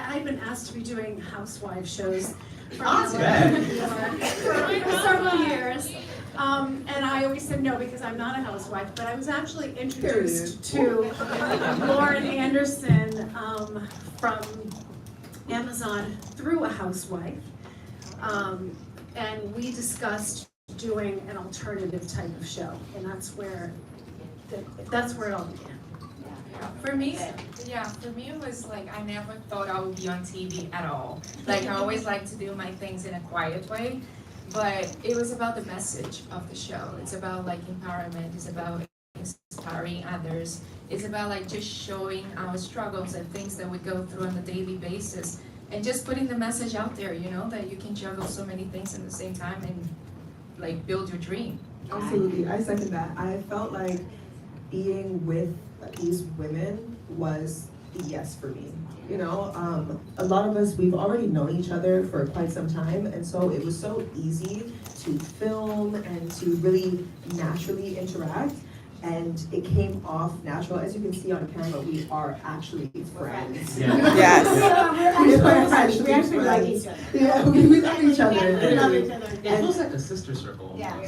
I've been asked to be doing housewife shows for several years. And I always said no because I'm not a housewife, but I was actually introduced to Lauren Anderson from Amazon through a housewife. And we discussed doing an alternative type of show, and that's where it all began. For me, it was like I never thought I would be on TV at all. Like I always like to do my things in a quiet way, but it was about the message of the show. It's about like empowerment. It's about inspiring others. It's about like just showing our struggles and things that we go through on a daily basis, and just putting the message out there. You know that you can juggle so many things at the same time and like build your dream. Absolutely, I second that. I felt like being with these women was the yes for me. You know, a lot of us, we've already known each other for quite some time, and so it was so easy to film and to really naturally interact, and it came off natural. As you can see on camera, we are actually friends. Yeah. Yes. We actually like each other. Yeah, we love each other. We love each other. It feels like a sister circle. Yeah.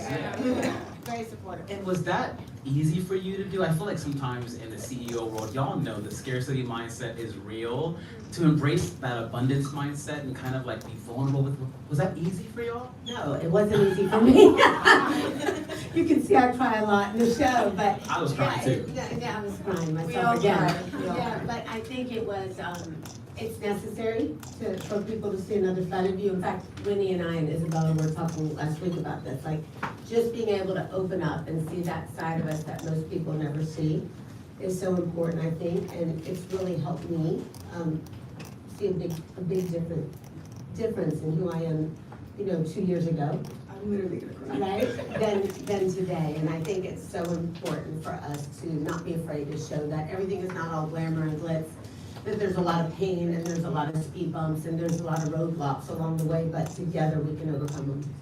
Very supportive. And was that easy for you to do? I feel like sometimes in the CEO world, y'all know the scarcity mindset is real. To embrace that abundance mindset and kind of like be vulnerable with, was that easy for y'all? No, it wasn't easy for me. You can see I cry a lot in the show, but. I was crying too. Yeah, I was crying We all myself again. cried. We all Yeah, cried. but I think it was, it's necessary for people to see another side of you. In fact, Winnie and I and Isabella were talking last week about this, like just being able to open up and see that side of us that most people never see is so important, I think, and it's really helped me see a big difference in who I am, 2 years ago. I'm literally gonna cry. Right, than today, and I think it's so important for us to not be afraid to show that everything is not all glamour and glitz, that there's a lot of pain and there's a lot of speed bumps and there's a lot of roadblocks along the way, but together we can overcome them.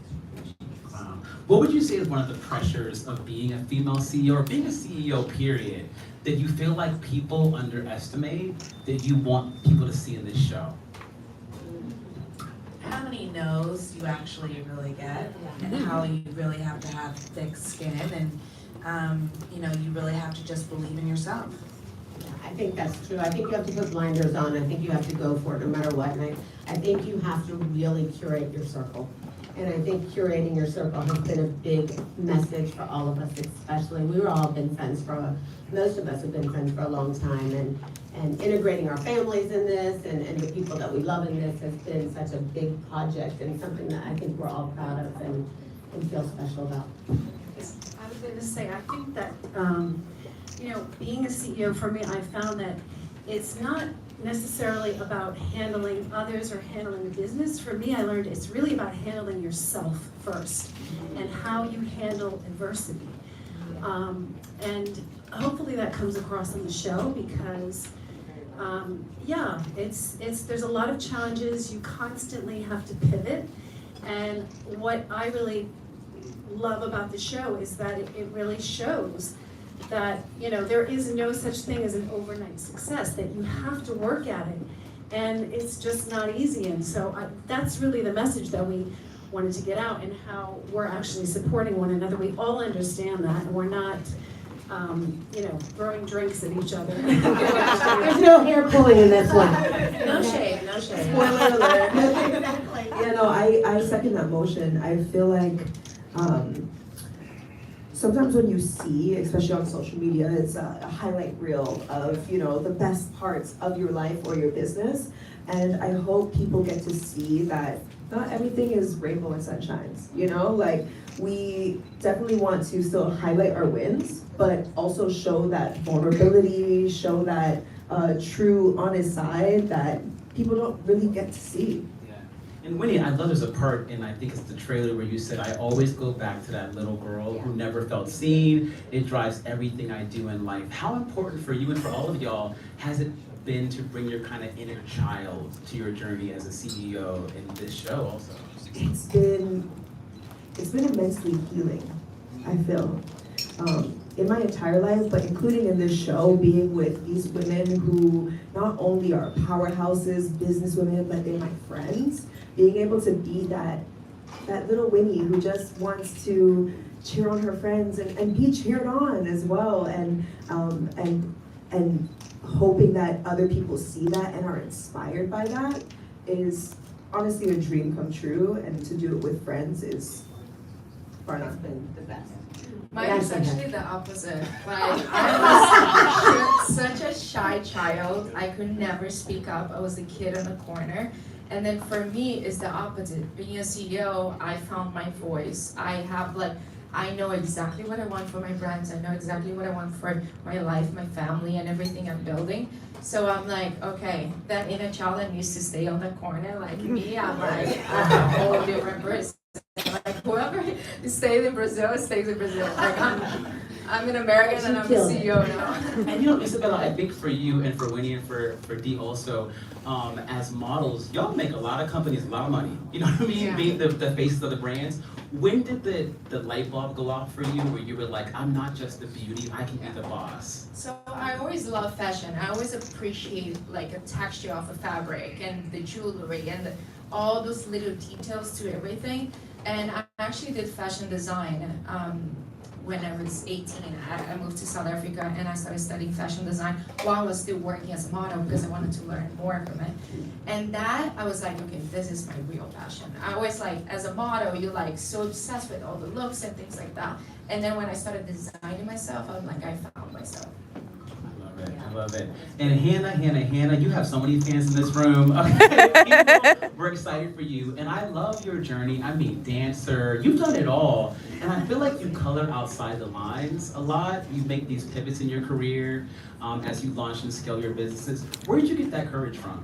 Wow. What would you say is one of the pressures of being a female CEO or being a CEO period that you feel like people underestimate that you want people to see in this show? How many no's you actually really get, and how you really have to have thick skin, and you really have to just believe in yourself. I think that's true. I think you have to put blinders on. I think you have to go for it no matter what. And I think you have to really curate your circle. And I think curating your circle has been a big message for all of us, especially. Most of us have been friends for a long time. And integrating our families in this and the people that we love in this has been such a big project and something that I think we're all proud of and feel special about. I was going to say, I think that, being a CEO for me, I found that it's not necessarily about handling others or handling the business. For me, I learned it's really about handling yourself first and how you handle adversity. And hopefully that comes across in the show because, there's a lot of challenges. You constantly have to pivot. And what I really love about the show is that it really shows that, there is no such thing as an overnight success, that you have to work at it. And it's just not easy. And so that's really the message that we wanted to get out, and how we're actually supporting one another. We all understand that, and we're not, throwing drinks at each other. There's no hair pulling in this one. No shade, no shade. Spoiler alert. Exactly. Yeah, no, I second that motion. I feel like sometimes when you see, especially on social media, it's a highlight reel of, the best parts of your life or your business. And I hope people get to see that not everything is rainbow and sunshines, like we definitely want to still highlight our wins, but also show that vulnerability, show that true, honest side that people don't really get to see. And Winnie, I love there's a part, and I think it's the trailer where you said, I always go back to that little girl who never felt seen. It drives everything I do in life. How important for you and for all of y'all has it been to bring your kind of inner child to your journey as a CEO in this show also? It's It's been immensely healing, I feel. in my entire life, but including in this show, being with these women who not only are powerhouses, business women, but they're my friends, being able to be that little Winnie who just wants to cheer on her friends and be cheered on as well, and hoping that other people see that and are inspired by that is honestly a dream come true, and to do it with friends is far not been the best. Mine is actually the opposite. Like, I was such a shy child. I could never speak up. I was the kid in the corner. And then for me, it's the opposite. Being a CEO, I found my voice. I know exactly what I want for my brands. I know exactly what I want for my life, my family, and everything I'm building. So I'm like, okay, that inner child that used to stay on the corner like me, I'm like a whole different person. Like whoever stays in Brazil stays in Brazil. Like I'm an American and I'm a CEO now. And you know, Isabella, I think for you and for Winnie and for Dee also, as models, y'all make a lot of companies a lot of money. You know what I mean? Yeah. Being the faces of the brands. When did the light bulb go off for you where you were like, I'm not just the beauty, I can be the boss? So I always love fashion. I always appreciate like a texture of a fabric and the jewelry and all those little details to everything. And I actually did fashion design when I was 18. I moved to South Africa and I started studying fashion design while I was still working as a model because I wanted to learn more from it. And that, I was like, okay, this is my real passion. I always like, as a model, you're like so obsessed with all the looks and things like that. And then when I started designing myself, I'm like, I found myself. I love it. And Hannah, you have so many fans in this room. Okay. We're excited for you. And I love your journey. I mean, dancer, you've done it all. And I feel like you color outside the lines a lot. You make these pivots in your career as you launch and scale your businesses. Where did you get that courage from?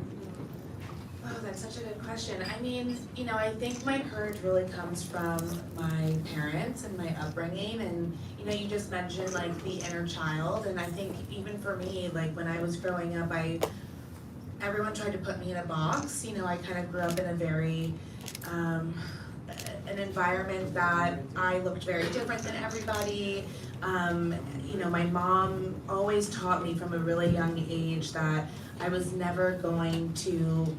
Oh, that's such a good question. I mean, I think my courage really comes from my parents and my upbringing, and you just mentioned like the inner child, and I think even for me, like when I was growing up, everyone tried to put me in a box. I kind of grew up in a very an environment that I looked very different than everybody. My mom always taught me from a really young age that I was never going to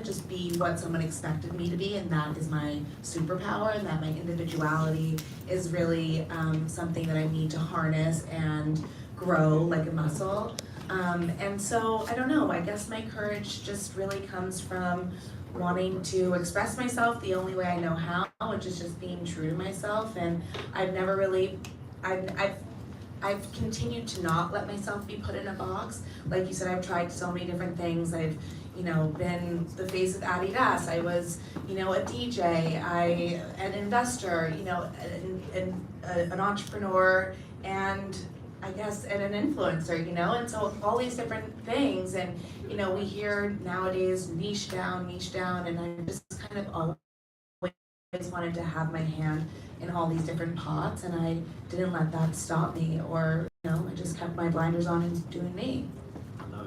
just be what someone expected me to be, and that is my superpower, and that my individuality is really something that I need to harness and grow like a muscle. And so, I don't know, I guess my courage just really comes from wanting to express myself the only way I know how, which is just being true to myself. And I've never really, I've continued to not let myself be put in a box. Like you said, I've tried so many different things. I've been the face of Adidas. I was, a DJ, an investor, an entrepreneur, and I guess, and an influencer, and so all these different things. And, we hear nowadays niche down, and I just kind of always wanted to have my hand in all these different pots, and I didn't let that stop me, or, I just kept my blinders on and doing me.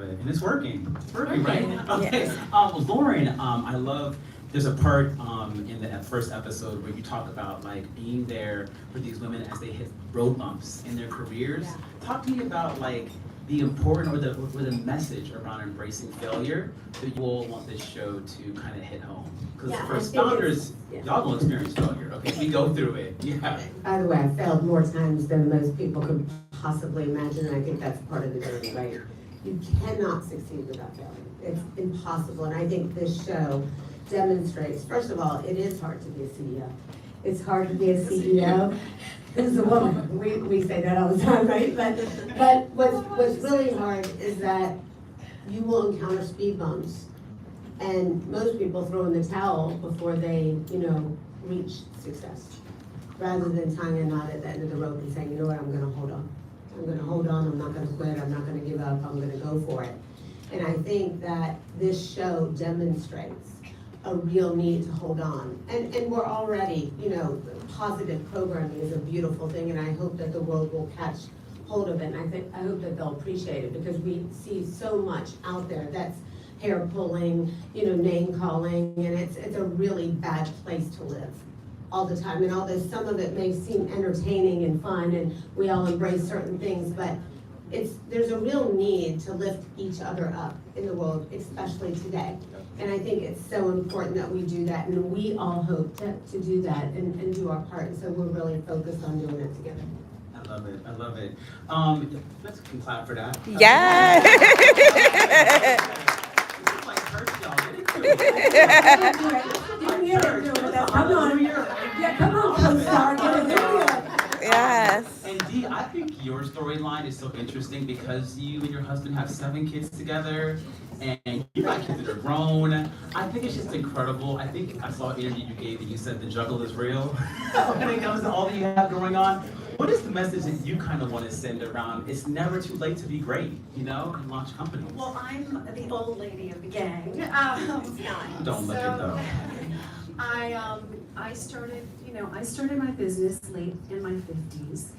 And it's working. It's working, right? Okay. Yes. Lauren, I love, there's a part in the first episode where you talk about like being there for these women as they hit road bumps in their careers. Yeah. Talk to me about like the important or the message around embracing failure that you all want this show to kind of hit home. Because for founders, y'all don't experience failure. Okay, we go through it. Yeah. By the way, I failed more times than most people could possibly imagine, and I think that's part of the journey, right? You cannot succeed without failing. It's impossible. And I think this show demonstrates, first of all, it is hard to be a CEO. It's hard to be a CEO. As a woman, we say that all the time, right? But what's really hard is that you will encounter speed bumps. And most people throw in the towel before they, reach success. Rather than tying a knot at the end of the rope and saying, you know what, I'm gonna hold on. I'm gonna hold on, I'm not gonna quit, I'm not gonna give up, I'm gonna go for it. And I think that this show demonstrates a real need to hold on. And we're already, positive programming is a beautiful thing, and I hope that the world will catch hold of it. And I hope that they'll appreciate it, because we see so much out there that's hair pulling, name calling, and it's a really bad place to live. all the time. And although some of it may seem entertaining and fun and we all embrace certain things, but there's a real need to lift each other up in the world, especially today. And I think it's so important that we do that, and we all hope to do that and do our part. And so we're really focused on doing it together. I love it. I love it. Let's clap for that. Yes. This is like church, y'all. Come on. Yeah, come on, co-star, get it, Yes. And Dee, I think your storyline is so interesting because you and your husband have 7 kids together, and you got kids that are grown. I think it's just incredible. I think I saw an interview you gave and you said the juggle is real. I think that was all that you have going on. What is the message that you kind of want to send around? It's never too late to be great, you know, and launch companies. Well, I'm the old lady of the gang. Don't look it though. I started, I started my business late in my 50s,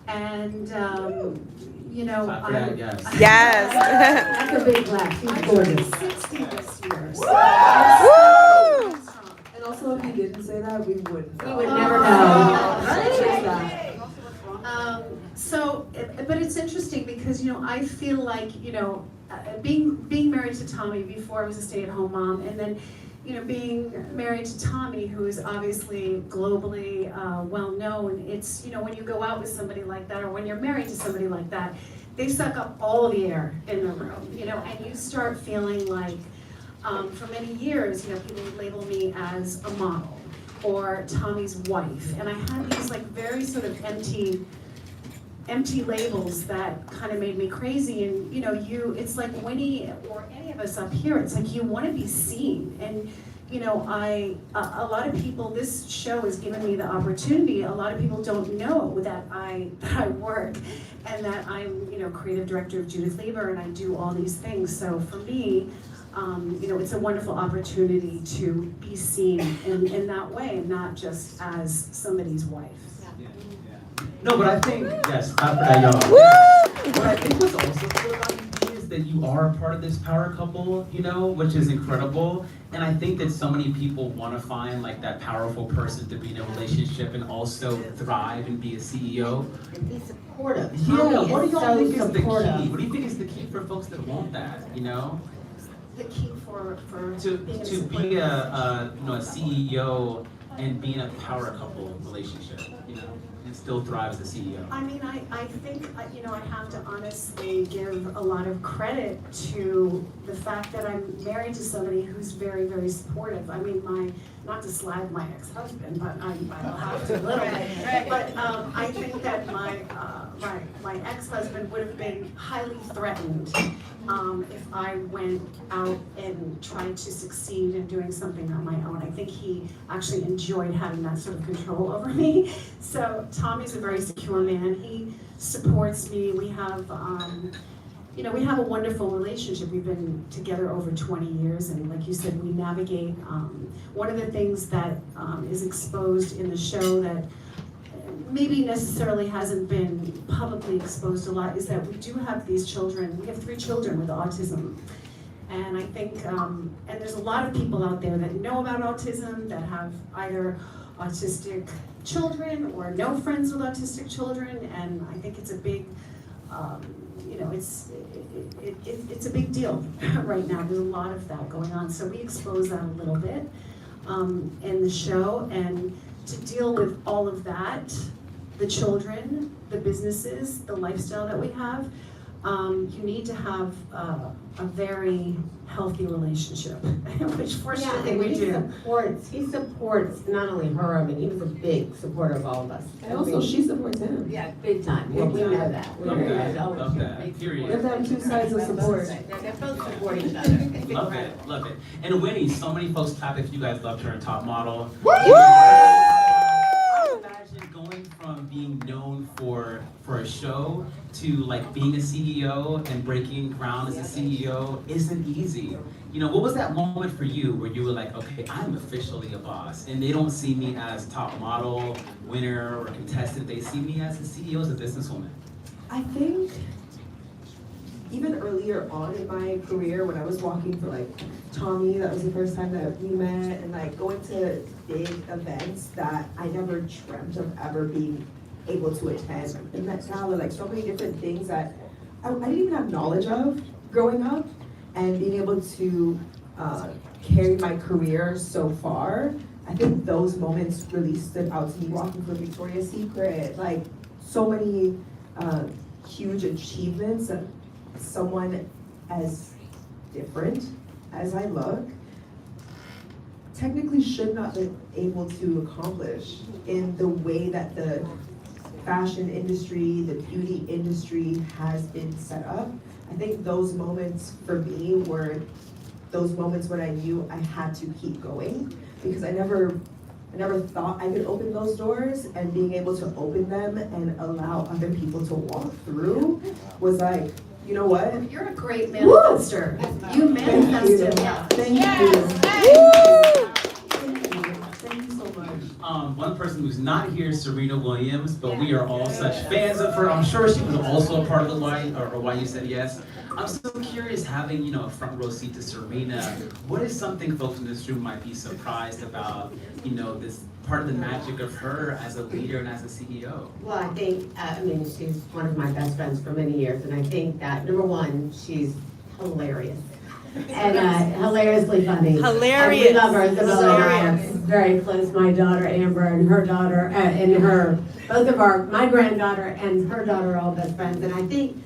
and Clap for that, yes. Yes. That's a big clap. She's I'm gorgeous. 60 this year. So Woo! And also, if you didn't say that, we wouldn't. We would never But it's interesting because, I feel like, being married to Tommy before I was a stay-at-home mom, and then, being married to Tommy, who is obviously globally well-known, it's, when you go out with somebody like that, or when you're married to somebody like that, they suck up all the air in the room, and you start feeling like, for many years, people would label me as a model, or Tommy's wife, and I had these like very sort of empty labels that kind of made me crazy. And it's like Winnie or any of us up here, it's like you want to be seen. And a lot of people, this show has given me the opportunity. A lot of people don't know that I work and that I'm creative director of Judith Lieber, and I do all these things. So for me, it's a wonderful opportunity to be seen in that way, and not just as somebody's wife. No, but I think, yes, clap for that, y'all. But I think what's also cool about you is that you are a part of this power couple, which is incredible. And I think that so many people want to find like that powerful person to be in a relationship and also thrive and be a CEO. And be supportive. Yeah, Tommy what do is y'all so think is the key? supportive. What do you think is the key for folks that want that, The key for To being be a CEO and be in a power couple relationship, and still thrive as a CEO. I mean, I think, I have to honestly give a lot of credit to the fact that I'm married to somebody who's very, very supportive. I mean, not to slag my ex-husband, but I'll have to a little bit. But I think that my ex-husband would have been highly threatened if I went out and tried to succeed in doing something on my own. I think he actually enjoyed having that sort of control over me. So Tommy's a very secure man. He supports me. We have, we have a wonderful relationship. We've been together over 20 years, and like you said, we navigate. One of the things that is exposed in the show that maybe necessarily hasn't been publicly exposed a lot is that we do have these children. We have 3 children with autism. And I think, and there's a lot of people out there that know about autism, that have either autistic children or no friends with autistic children, and I think it's a big, it's a big deal right now. There's a lot of that going on, so we expose that a little bit in the show, and to deal with all of that, the children, the businesses, the lifestyle that we have, you need to have a very healthy relationship, which fortunately and we do. He supports not only her, I mean, he was a big supporter of all of us. And also, she supports him. Yeah, big time. Big We time. know that. We Love know that, that. love that, You have period. to have 2 sides of support. They both support each other. Love it, love it. And Winnie, so many folks clap if you guys loved her in Top Model. Woo! Imagine going from being known for a show to like being a CEO and breaking ground as a CEO isn't easy. What was that moment for you where you were like, okay, I'm officially a boss, and they don't see me as top model, winner, or contestant, they see me as a CEO, as a businesswoman? I think even earlier on in my career, when I was walking for like Tommy, that was the first time that we met, and like going to big events that I never dreamt of ever being able to attend. And Met Gala, like so many different things that I didn't even have knowledge of growing up, and being able to carry my career so far. I think those moments really stood out to me, walking for Victoria's Secret, like so many huge achievements that someone as different as I look technically should not be able to accomplish in the way that the fashion industry, the beauty industry has been set up. I think those moments for me were those moments when I knew I had to keep going, because I never thought I could open those doors, and being able to open them and allow other people to walk through was like, you know what? You're a great manifester. You manifested that. Thank you. Thank you so much. One person who's not here is Serena Williams, but we are all such fans of her. I'm sure she was also a part of the why you said yes. I'm so curious, having a front row seat to Serena, what is something folks in this room might be surprised about, this part of the magic of her as a leader and as a CEO? Well, I think, she's one of my best friends for many years, and I think that, number one, she's hilarious. And hilariously funny. Hilarious. And we love her. Hilarious. It's very close. My daughter Amber and her daughter, my granddaughter and her daughter are all best friends. And I think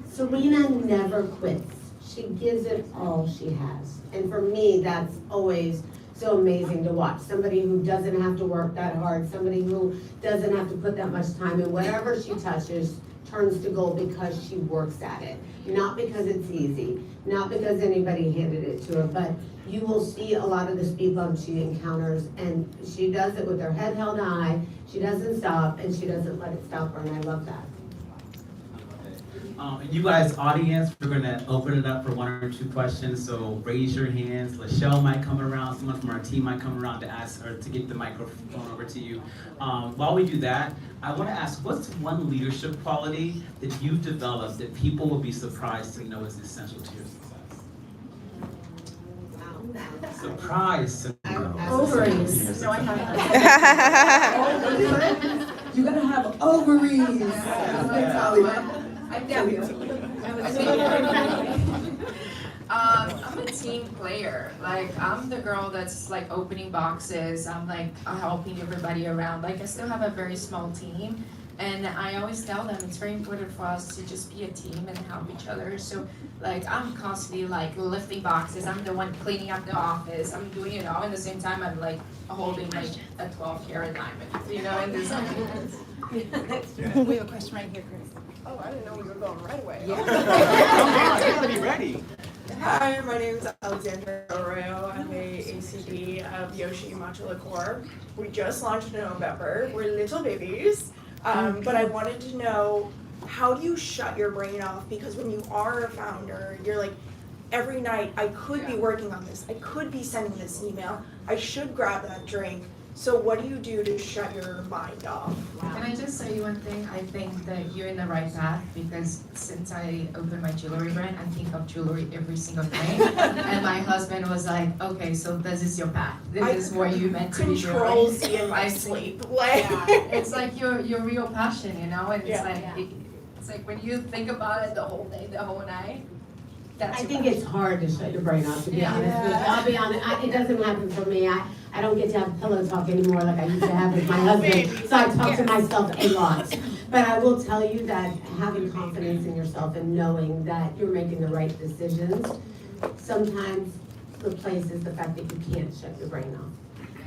Serena never quits. She gives it all she has. And for me, that's always so amazing to watch. Somebody who doesn't have to work that hard, somebody who doesn't have to put that much time in. Whatever she touches turns to gold because she works at it. Not because it's easy, not because anybody handed it to her, but you will see a lot of the speed bumps she encounters, and she does it with her head held high. She doesn't stop, and she doesn't let it stop her, and I love that. You guys, audience, we're gonna open it up for one or two questions, so raise your hands. Lachelle might come around, someone from our team might come around to ask or to get the microphone over to you. While we do that, I wanna ask, what's one leadership quality that you've developed that people will be surprised to know is essential to your success? Surprise to know. Ovaries. No, I haven't. You gotta have ovaries. That's I'm a team player. Like, I'm the girl that's like opening boxes. I'm like helping everybody around. Like, I still have a very small team, and I always tell them it's very important for us to just be a team and help each other. So, like, I'm constantly like lifting boxes. I'm the one cleaning up the office. I'm doing it all. At the same time, I'm like holding like a 12-carat diamond, and this. We have a question right here, Chris. Oh, I didn't know we were going right away. Everybody ready? Hi, my name is Alexandra Arroyo. I'm a ACB of Yoshi Matcha Liqueur. We just launched in November. We're little babies, but I wanted to know, how do you shut your brain off? Because when you are a founder, you're like, every night I could be working on this. I could be sending this email. I should grab that drink. So what do you do to shut your mind off? Can I just say one thing? I think that you're in the right path, because since I opened my jewelry brand, I think of jewelry every single day. And my husband was like, okay, so this is your path. This is what you meant to be doing. Control Z in my sleep. Like, It's like your real passion, and it's like when you think about it the whole day, the whole night. That's I your think passion. it's hard to shut your brain off, to be Yeah. honest with you. I'll be honest, it doesn't happen for me. I don't get to have pillow talk anymore like I used to have with my husband, so I talk to myself a lot. But I will tell you that having confidence in yourself and knowing that you're making the right decisions, sometimes replaces the fact that you can't shut your brain off.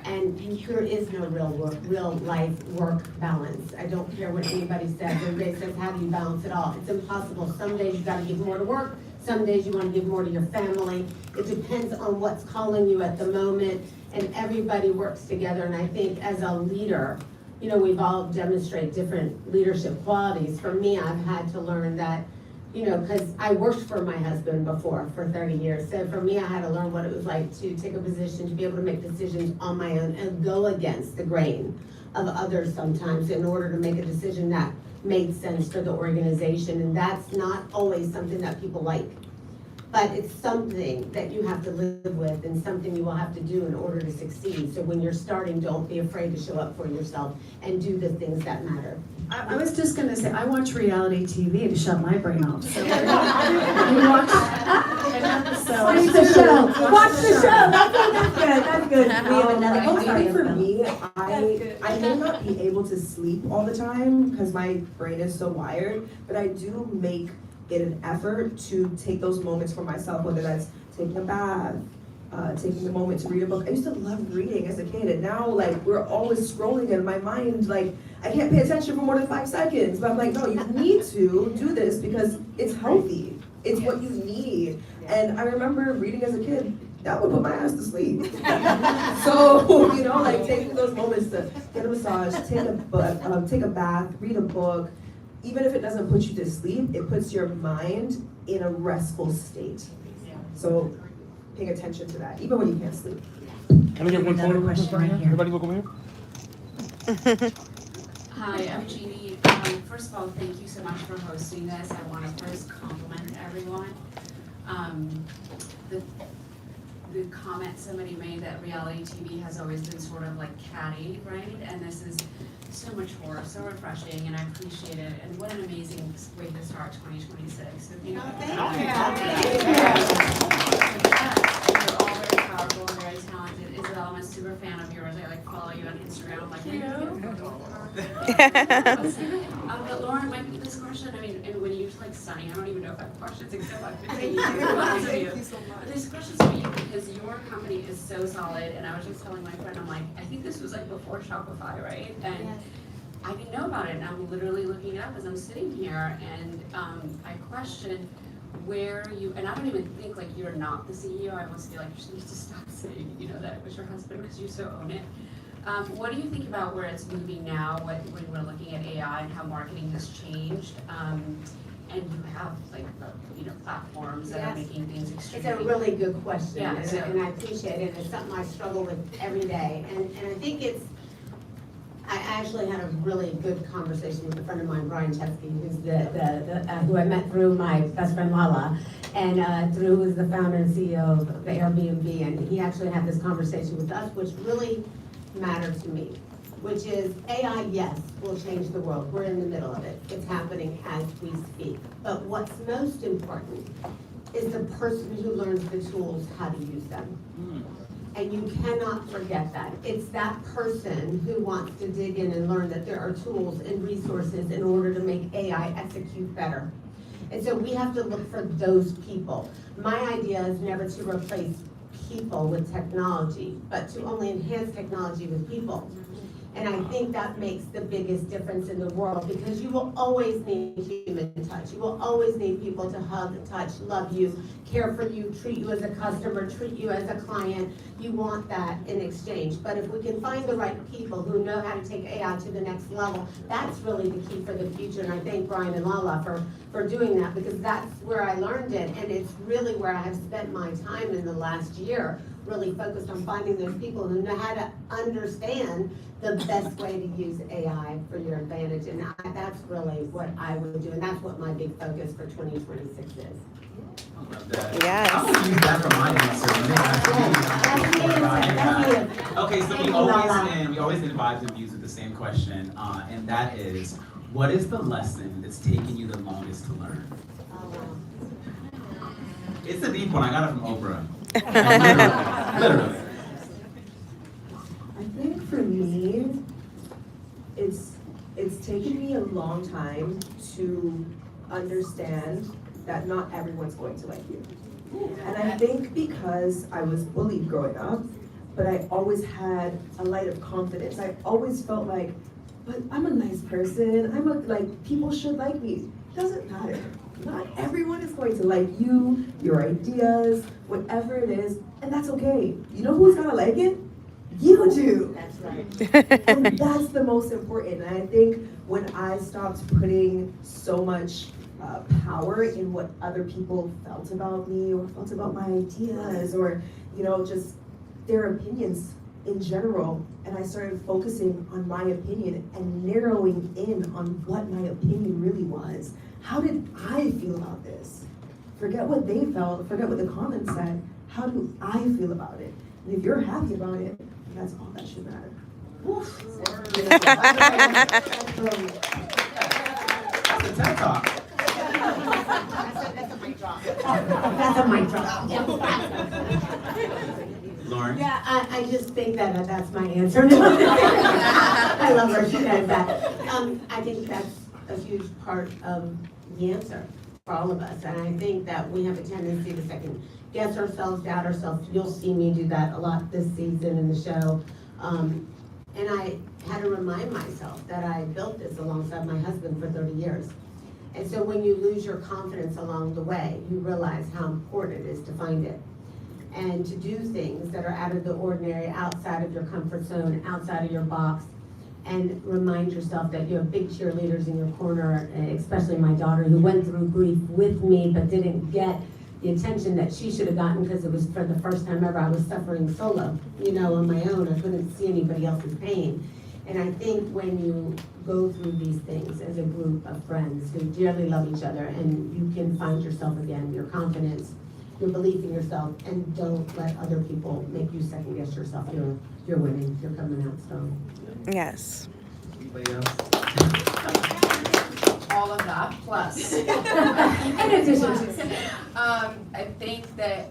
And there is no real life work balance. I don't care what anybody says. Everybody says, how do you balance it all? It's impossible. Some days you gotta give more to work. Some days you wanna give more to your family. It depends on what's calling you at the moment, and everybody works together. And I think as a leader, we've all demonstrated different leadership qualities. For me, I've had to learn that, because I worked for my husband before for 30 years. So for me, I had to learn what it was like to take a position, to be able to make decisions on my own and go against the grain of others sometimes in order to make a decision that made sense for the organization, and that's not always something that people like. But it's something that you have to live with and something you will have to do in order to succeed. So when you're starting, don't be afraid to show up for yourself and do the things that matter. I was just gonna say, I watch reality TV to shut my brain off, so. You watch an episode. Watch the show. Watch the show. That's good. We have another. I think for me, I may not be able to sleep all the time because my brain is so wired, but I do make it an effort to take those moments for myself, whether that's taking a bath, taking the moment to read a book. I used to love reading as a kid, and now like we're always scrolling in my mind, like I can't pay attention for more than 5 seconds. But I'm like, no, you need to do this because it's healthy. It's what you need. And I remember reading as a kid, that would put my ass to sleep. So, you know, like taking those moments to get a massage, take a bath, read a book. Even if it doesn't put you to sleep, it puts your mind in a restful state. So paying attention to that, even when you can't sleep. Can I get one photo question right here? Everybody look over here. Hi, I'm Jeannie. First of all, thank you so much for hosting this. I want to first compliment everyone. The comment somebody made that reality TV has always been sort of like catty, right? And this is so much more, so refreshing, and I appreciate it. And what an amazing way to start 2026. So thank you. You're all very powerful and very talented. Isabel, I'm a super fan of yours. I like follow you on Instagram. I'm like, but Lauren, this question, I mean, and when you like Sunny, I don't even know if I have questions except I've been taking lots of you. But this question's for you because your company is so solid, and I was just telling my friend, I'm like, I think this was like before Shopify, right? And I didn't know about it, and I'm literally looking it up as I'm sitting here, and I question where you, and I don't even think like you're not the CEO. I almost feel like you need to stop saying, you know, that it was your husband because you so own it. What do you think about where it's moving now, when we're looking at AI and how marketing has changed? And you have like, you know, platforms that are making things extremely. It's a really good question, Yeah, and I appreciate it. It's something I struggle with every day, and I think I actually had a really good conversation with a friend of mine, Brian Chesky, who's who I met through my best friend Lala, and through who's the founder and CEO of the Airbnb, and he actually had this conversation with us, which really mattered to me, which is AI, yes, will change the world. We're in the middle of it. It's happening as we speak. But what's most important is the person who learns the tools, how to use them. And you cannot forget that. It's that person who wants to dig in and learn that there are tools and resources in order to make AI execute better. And so we have to look for those people. My idea is never to replace people with technology, but to only enhance technology with people. And I think that makes the biggest difference in the world, because you will always need human touch. You will always need people to hug, touch, love you, care for you, treat you as a customer, treat you as a client. You want that in exchange. But if we can find the right people who know how to take AI to the next level, that's really the key for the future. And I thank Brian and Lala for doing that, because that's where I learned it. And it's really where I have spent my time in the last year, really focused on finding those people who know how to understand the best way to use AI for your advantage. And that's really what I would do. And that's what my big focus for 2026 is. I love that. Yes. I'm gonna use that for my answer. Okay, so we always end Vibes and Views with the same question, and that is, what is the lesson that's taken you the longest to learn? It's a deep one. I got it from Oprah. Literally. I think for me, it's taken me a long time to understand that not everyone's going to like you. And I think because I was bullied growing up, but I always had a light of confidence. I always felt like, but I'm a nice person. People should like me. Doesn't matter. Not everyone is going to like you, your ideas, whatever it is, and that's okay. You know who's gonna like it? You do. That's right. And that's the most important. And I think when I stopped putting so much power in what other people felt about me or felt about my ideas or, just their opinions, in general, and I started focusing on my opinion and narrowing in on what my opinion really was. How did I feel about this? Forget what they felt, forget what the comments said. How do I feel about it? And if you're happy about it, that's all that should matter. Woof. That's a TED Talk. That's a mic drop. Lauren? Yeah, I just think that that's my answer. I love her, she does that. I think that's a huge part of the answer for all of us. And I think that we have a tendency to second guess ourselves, doubt ourselves. You'll see me do that a lot this season in the show. And I had to remind myself that I built this alongside my husband for 30 years. And so when you lose your confidence along the way, you realize how important it is to find it. And to do things that are out of the ordinary, outside of your comfort zone, outside of your box, and remind yourself that you have big cheerleaders in your corner, especially my daughter who went through grief with me but didn't get the attention that she should have gotten because it was for the first time ever I was suffering solo, on my own. I couldn't see anybody else's pain. And I think when you go through these things as a group of friends who dearly love each other and you can find yourself again, your confidence, your belief in yourself, and don't let other people make you second guess yourself. You're winning, you're coming out strong. Yes. Anybody else? All of that plus. In addition to. I think that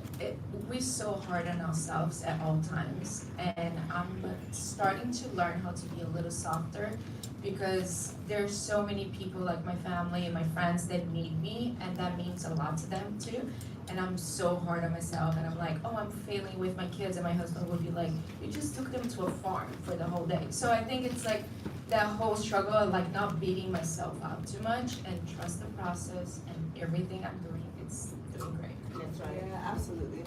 we're so hard on ourselves at all times, and I'm starting to learn how to be a little softer because there's so many people like my family and my friends that need me, and that means a lot to them too. And I'm so hard on myself, and I'm like, oh, I'm failing with my kids, and my husband would be like, you just took them to a farm for the whole day. So I think it's like that whole struggle of like not beating myself up too much and trust the process, and everything I'm doing, it's doing great. That's right. Yeah, absolutely.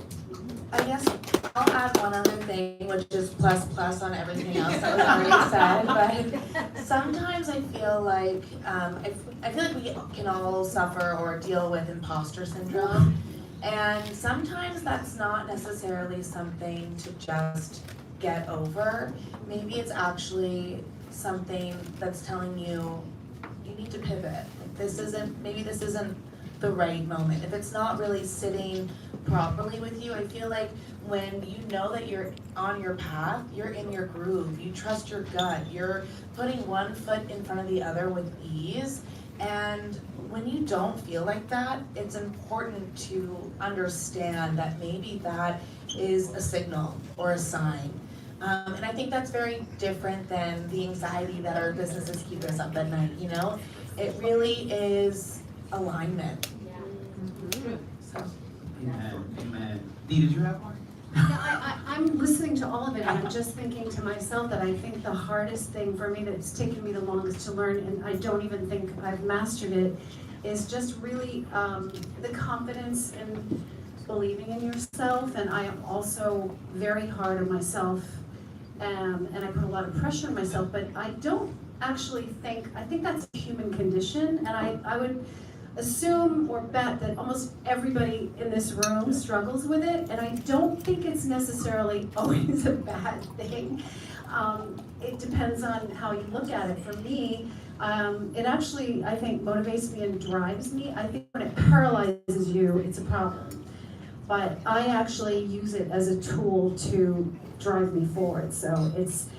I guess I'll add one other thing, which is plus on everything else that was already said, but sometimes I feel like, I feel like we can all suffer or deal with imposter syndrome, and sometimes that's not necessarily something to just get over. Maybe it's actually something that's telling you, you need to pivot. Maybe this isn't the right moment. If it's not really sitting properly with you, I feel like when you know that you're on your path, you're in your groove, you trust your gut, you're putting one foot in front of the other with ease. And when you don't feel like that, it's important to understand that maybe that is a signal or a sign. And I think that's very different than the anxiety that our businesses keep us up at night, It really is alignment. So. Amen. Dee, did you have one? I'm listening to all of it, and I'm just thinking to myself that I think the hardest thing for me that's taken me the longest to learn, and I don't even think I've mastered it, is just really the confidence in believing in yourself. And I am also very hard on myself, and I put a lot of pressure on myself, but I don't actually think, I think that's a human condition, and I would assume or bet that almost everybody in this room struggles with it, and I don't think it's necessarily always a bad thing. It depends on how you look at it. For me, it actually, I think, motivates me and drives me. I think when it paralyzes you, it's a problem. But I actually use it as a tool to drive me forward. So it's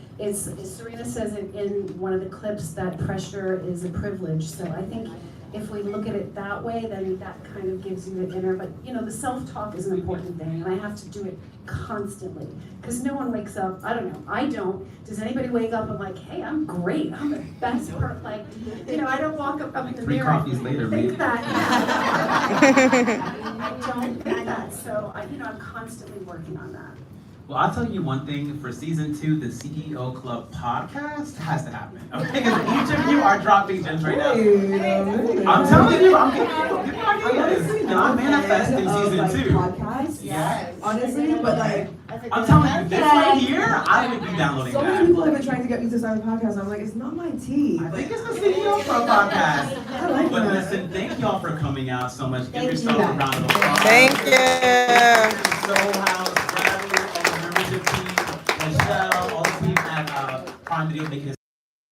Serena says it in one of the clips that pressure is a privilege. So I think if we look at it that way, then that kind of gives you the inner, but the self-talk is an important thing, and I have to do it constantly, because no one wakes up, I don't know, I don't, does anybody wake up and like, hey, I'm great, I'm the best part, I don't walk up in the 3 mirror. coffees later, think maybe. that. I don't think that, so I'm constantly working on that. Well, I'll tell you one thing, for season 2, the CEO Club podcast has to happen. Okay, because each of you are dropping gems right now. I'm telling you, I'm giving you ideas. And I'm manifesting season 2. Podcast, Yes. honestly, but I'm telling you, this right here, I would be downloading so many that. people have been trying to get me to start a podcast. I'm like, it's not my tea. I think it's the CEO Club podcast. I like But that. listen, thank y'all for coming out so much. Give Thank yourself you. a round of applause. Thank you. Soul House, Bradley, and the membership team, Michelle, Prime Video making this